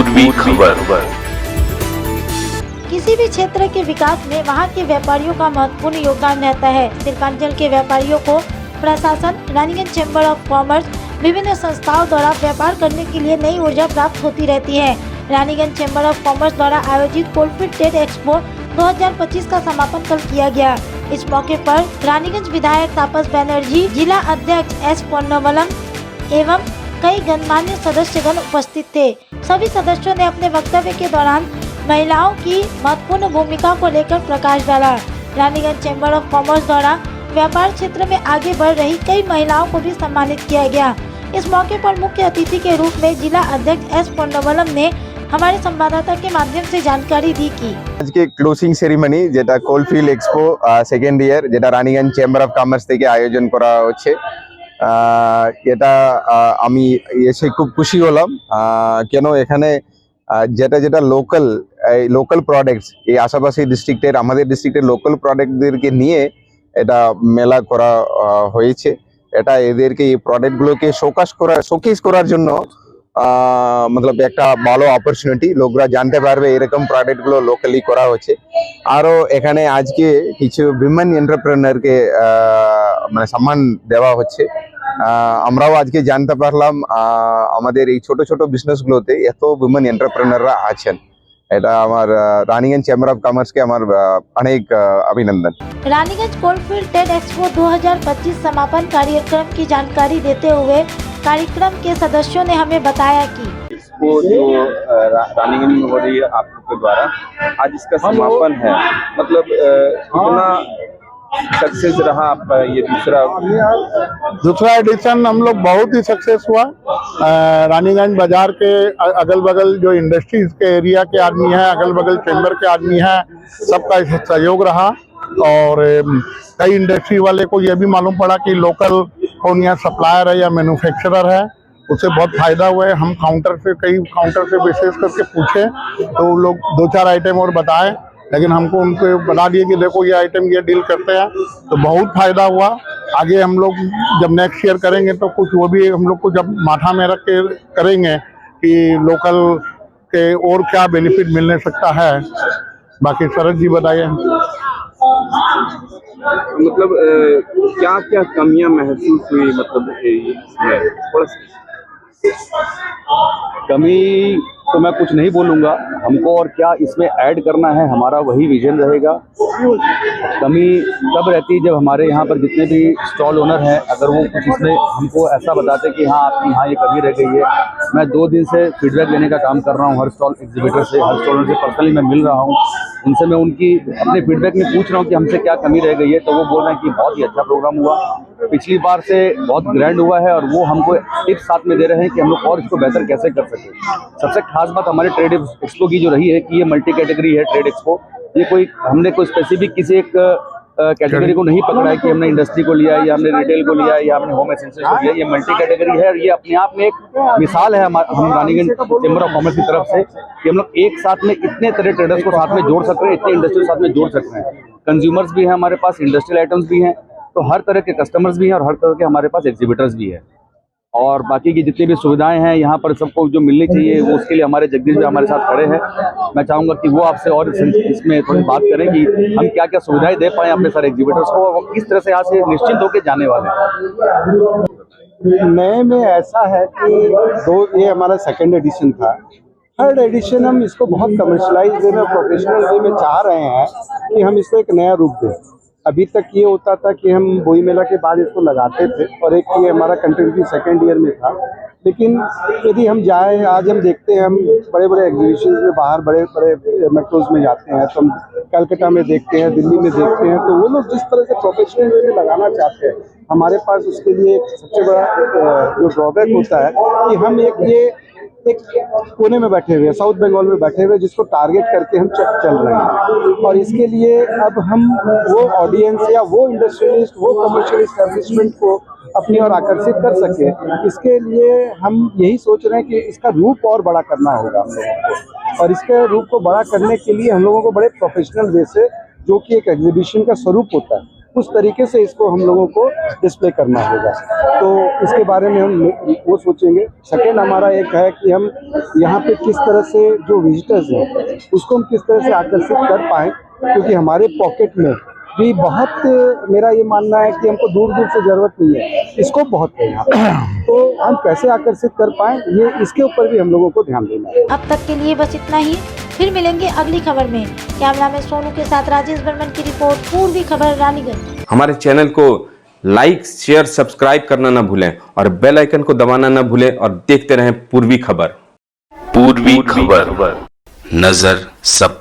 पूर्वी खबर। किसी भी क्षेत्र के विकास में वहां के व्यापारियों का महत्वपूर्ण योगदान रहता है। सिरकांचल के व्यापारियों को प्रशासन, रानीगंज चैम्बर ऑफ कॉमर्स, विभिन्न संस्थाओं द्वारा व्यापार करने के लिए नई ऊर्जा प्राप्त होती रहती है। रानीगंज चैम्बर ऑफ कॉमर्स द्वारा आयोजित कोलफील्ड ट्रेड एक्सपो 2025 का समापन कल किया गया। इस मौके पर रानीगंज विधायक तापस बनर्जी, जिला अध्यक्ष एस पोन्नवलम एवं कई गणमान्य सदस्यगण उपस्थित थे। सभी सदस्यों ने अपने वक्तव्य के दौरान महिलाओं की महत्वपूर्ण भूमिका को लेकर प्रकाश डाला। रानीगंज चैम्बर ऑफ कॉमर्स द्वारा व्यापार क्षेत्र में आगे बढ़ रही कई महिलाओं को भी सम्मानित किया गया। इस मौके पर मुख्य अतिथि के रूप में जिला अध्यक्ष एस पोन्नवलम ने हमारे संवाददाता के माध्यम से जानकारी दी कि आज के क्लोजिंग सेरेमनी যেটা কোলফিল্ড এক্সপো সেকেন্ড ইয়ার যেটা রানীগঞ্জ চেম্বার অফ কমার্স থেকে আয়োজন করা হচ্ছে, এটা আমি এসে খুব খুশি হলাম। কেন এখানে যেটা যেটা লোকাল প্রোডাক্টস এই আশেপাশে ডিস্ট্রিক্টের, আমাদের ডিস্ট্রিক্টের লোকাল প্রোডাক্টদেরকে নিয়ে এটা মেলা করা হয়েছে। এটা এদেরকে এই প্রোডাক্টগুলোকে শোকেস করার জন্য मतलब একটা ভালো অপরচুনিটি, লোকরা জানতে পারবে এরকম প্রোডাক্টগুলো লোকালি করা হচ্ছে। আরও এখানে আজকে কিছু উইমেন এন্টারপ্রেনারকে মানে সম্মান দেওয়া হচ্ছে। আমরাও আজকে জানতে পারলাম আমাদের এই ছোট ছোট বিজনেসগুলোতে এত উইমেন এন্টারপ্রেনাররা আছেন। এটা আমার রানীগঞ্জ চেম্বার অফ কমার্সকে আমার অনেক अभिनंदन। रानीगंज कोलफील्ड ट्रेड एक्सपो 2025 समापन कार्यक्रम की जानकारी देते हुए कार्यक्रम के सदस्यों ने हमें बताया कि एक्सपो जो रानीगंज में हो रही है आप लोग के द्वारा, आज इसका समापन है। मतलब कितना सक्सेस रहा आपका ये दूसरा एडिशन? हम लोग बहुत ही सक्सेस हुआ। रानीगंज बाजार के अगल बगल जो इंडस्ट्रीज के एरिया के आदमी हैं, अगल बगल चैम्बर के आदमी हैं, सबका सहयोग रहा। और कई इंडस्ट्री वाले को ये भी मालूम पड़ा कि लोकल कौन यहाँ सप्लायर है या मैन्युफैक्चरर है, उससे बहुत फायदा हुआ है। हम कई काउंटर से विशेष करके पूछे तो वो लोग 2-4 आइटम और बताए, लेकिन हमको उनको बता दिए कि देखो ये आइटम ये डील करते हैं, तो बहुत फायदा हुआ। आगे हम लोग जब नेक्स्ट ईयर करेंगे तो कुछ वो भी हम लोग को जब माथा में रख के करेंगे कि लोकल के और क्या बेनिफिट मिलने सकता है। बाकी शरद जी बताइए। मतलब क्या क्या कमियां महसूस हुई? मतलब इसमें कमी तो मैं कुछ नहीं बोलूँगा, हमको और क्या इसमें ऐड करना है हमारा वही विजन रहेगा। कमी तब रहती है जब हमारे यहाँ पर जितने भी स्टॉल ओनर हैं, अगर वो कुछ इसमें हमको ऐसा बताते कि हाँ आपकी यहाँ ये कमी रह गई है। मैं 2 दिन से फीडबैक लेने का काम कर रहा हूँ, हर स्टॉल एग्जीबिटर से, हर स्टॉल ओनर से पर्सनली मैं मिल रहा हूँ, उनसे मैं उनकी अपने फीडबैक में पूछ रहा हूँ कि हमसे क्या कमी रह गई है। तो वो बोल रहे हैं कि बहुत ही अच्छा प्रोग्राम हुआ, पिछली बार से बहुत ग्रैंड हुआ है, और वो हमको टिप्स साथ में दे रहे हैं कि हम लोग और इसको बेहतर कैसे कर सकें। सबसे खास बात हमारे ट्रेड एक्सपो की जो रही है कि ये मल्टी कैटेगरी है ट्रेड एक्सपो। ये हमने कोई स्पेसिफिक किसी एक कैटेगरी को नहीं पकड़ा है कि हमने इंडस्ट्री को लिया या हमने रिटेल को लिया या हमने होम एसेंशियल्स को लिया। ये मल्टी कैटेगरी है और ये अपने आप में एक मिसाल है हम रानीगंज चैम्बर ऑफ कॉमर्स की तरफ से कि हम लोग एक साथ में इतने तरह ट्रेडर्स को साथ में जोड़ सक रहे हैं, इतने इंडस्ट्री साथ में जोड़ सकते हैं। कंज्यूमर्स भी हैं हमारे पास, इंडस्ट्रियल आइटम्स भी हैं, तो हर तरह के कस्टमर्स भी हैं और हर तरह के हमारे पास एग्जीबिटर्स भी है। और बाकी की जितनी भी सुविधाएं हैं यहाँ पर सबको जो मिलनी चाहिए, वो उसके लिए हमारे जगदीश भी हमारे साथ खड़े हैं। मैं चाहूँगा कि वो आपसे और इसमें थोड़ी बात करें कि हम क्या क्या सुविधाएं दे पाएँ अपने सारे एग्जीबिटर्स को, और किस तरह से यहाँ से निश्चिंत होकर जाने वाले हैं। नए में ऐसा है कि ये हमारा सेकेंड एडिशन था। थर्ड एडिशन हम इसको बहुत कमर्शलाइज वे में, प्रोफेशनल वे में चाह रहे हैं कि हम इसको एक नया रूप दें। अभी तक ये होता था कि हम बोई मेला के बाद इसको लगाते थे और एक ये हमारा कंटिन्यूटी सेकेंड ईयर में था। लेकिन यदि हम जाएँ, आज हम देखते हैं, हम बड़े बड़े एग्जीबिशन में बाहर बड़े बड़े मेट्रोज में जाते हैं, तो हम कलकत्ता में देखते हैं, दिल्ली में देखते हैं, तो वो लोग जिस तरह से प्रोफेशनल वे में लगाना चाहते हैं, हमारे पास उसके लिए एक सबसे बड़ा जो ड्रॉबैक होता है कि हम एक कोने में बैठे हुए, साउथ बंगाल में बैठे हुए, जिसको टारगेट करके हम चल रहे हैं। और इसके लिए अब हम वो ऑडियंस या वो इंडस्ट्रियलिस्ट, वो कमर्शियल एस्टेब्लिशमेंट को अपनी ओर आकर्षित कर सके, इसके लिए हम यही सोच रहे हैं कि इसका रूप और बड़ा करना होगा हम लोगों को। और इसके रूप को बड़ा करने के लिए हम लोगों को बड़े प्रोफेशनल वे से, जो कि एक एग्जीबिशन का स्वरूप होता है, उस तरीके से इसको हम लोगों को डिस्प्ले करना होगा। तो इसके बारे में हम वो सोचेंगे। सेकेंड हमारा एक है कि हम यहाँ पे किस तरह से जो विजिटर्स हैं उसको हम किस तरह से आकर्षित कर पाएँ, क्योंकि हमारे पॉकेट में भी बहुत, मेरा ये मानना है कि हमको दूर दूर से जरूरत नहीं है, इसको बहुत है यहाँ पे। तो हम कैसे आकर्षित कर पाएं, ये इसके ऊपर भी हम लोगों को ध्यान देना है। अब तक के लिए बस इतना ही, फिर मिलेंगे अगली खबर में। कैमरा में सोनू के साथ राजेश बर्मन की रिपोर्ट, पूर्वी खबर रानीगंज। हमारे चैनल को लाइक शेयर सब्सक्राइब करना ना भूलें और बेल आइकन को दबाना ना भूलें और देखते रहें पूर्वी खबर। पूर्वी खबर, नजर सब